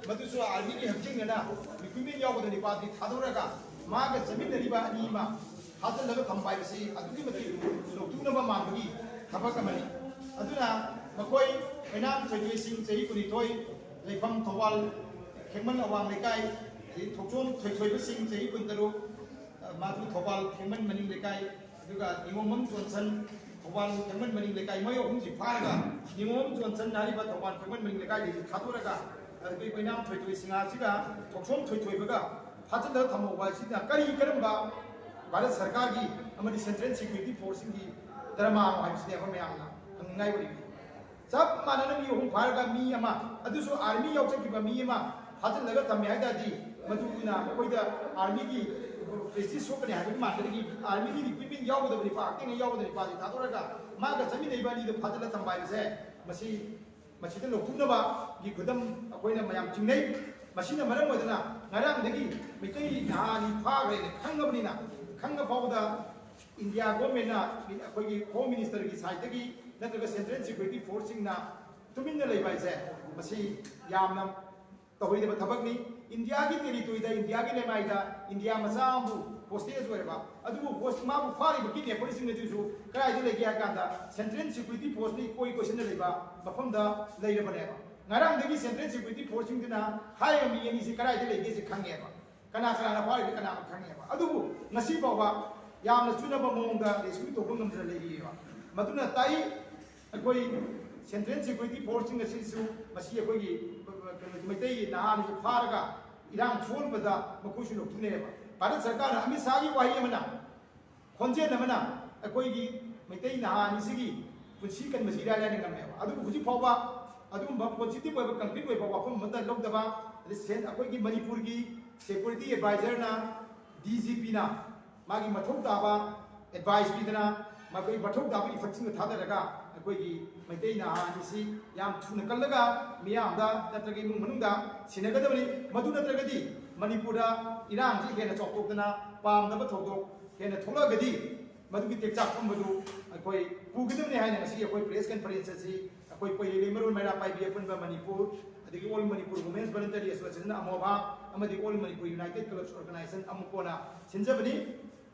मधुसु army की हक्चिंगना recruitment यावदनि party थादोरगा मागा जमीनरिबा enema हाजलगा थंबाइबसी अदुगी मति लोक्तुनबा मानबगी थबक अमनि अदुना मखोय एनाम थोइसिंग चही कुनिथोय लेफम थवाल खेमन अवांग लेकाय थोचोन थोइथोइबसिंग चही कुनतरु माधु थवाल खेमन मनिंग लेकाय अदुगा निमोमम जोनसन थवाल खेमन मनिंग लेकाय मयो हुंजि फारगा निमोमम जोनसन नारिबा थवाल खेमन मनिंग लेकाय थादोरगा अदुगी कोइनाम थोइथोइसिंगा सिगा थोचोन थोइथोइबगा फाजल थमोबा सिदा करी करमबा भारत सरकार की अमदी सेंट्रल सिक्योरिटी फोर्सिंग की धर्मा हाइबसिने हम यामना हंगाई वरी सब मानन मी हम फारगा मी अमा अदुसु आर्मी यावचकिबा मी अमा फाजल थमे हाइदादी मदुना कोइदा आर्मी की प्रेस्टीज सोकने हाइबि मानदगी आर्मी की रिक्रूटमेंट यावदबनि पाकिंग यावदनि पाजी थादोरगा मागा जमीन नैबानी द फाजल थंबाइसे मसी मसीदा लोक्तुनबा की खुदम अकोइना मयाम चिंगनै मसीना मरम Odna ngaraangdagi mitai nahani phagre khangabnina khangabawda india government na akogi home minister ki side tagi natraga central security forcing na tuminna leibai se masi yamna tawide thabakni india ki territory da india ki lemai da india masambu postage wereba adubu post ma bu fari bu ki ne policing ne ju krai de legi akanda central security force ni koi question leiba mafam da leira baneba ngaraangdagi central security forcing dina hai mi yani si karai de legi se khangeba kana kana fari kana khangeba adubu ngasi bawa yamna chunaba monga rescue to bungam dra legiba maduna tai akoi central security forcing asi su masi akoi mitai nahan ji faraga irang chol bada makusu lo tuneba bharat sarkar ami sagi wahi amana khonje namana akoi gi mitai nahan sigi punsi kan masira la ngameba adubu huji phawa अदुम positive ओइबा concrete ओइबा वाफम मत लोकदबा सेन अकोगी मणिपुर की security adviser ना DGP ना मागी मथौ दाबा एडवाइस पीदना मागी मथौ दाबा इफेक्टिंग थादरगा अकोगी मैतै ना हानिसी याम थुन कल्लगा मियामदा नत्रगे मुंग मनुंगदा सिनगदबनि मदु नत्रगदी मणिपुरदा इरांग जी हेना चौकटोकना पामदबा थौदोक हेना थोलगदी मदुगी टेक्चाक फमबदु अकोई पुगदबनि हायना ngasi अकोई प्रेस कॉन्फ्रेंस asi अकोई पहिले मरुन मैरा पाइबी अपन मणिपुर अदगी all Manipur women's voluntary association अमोबा अमदी all Manipur united clubs organisation अमुकोना सिंजबनी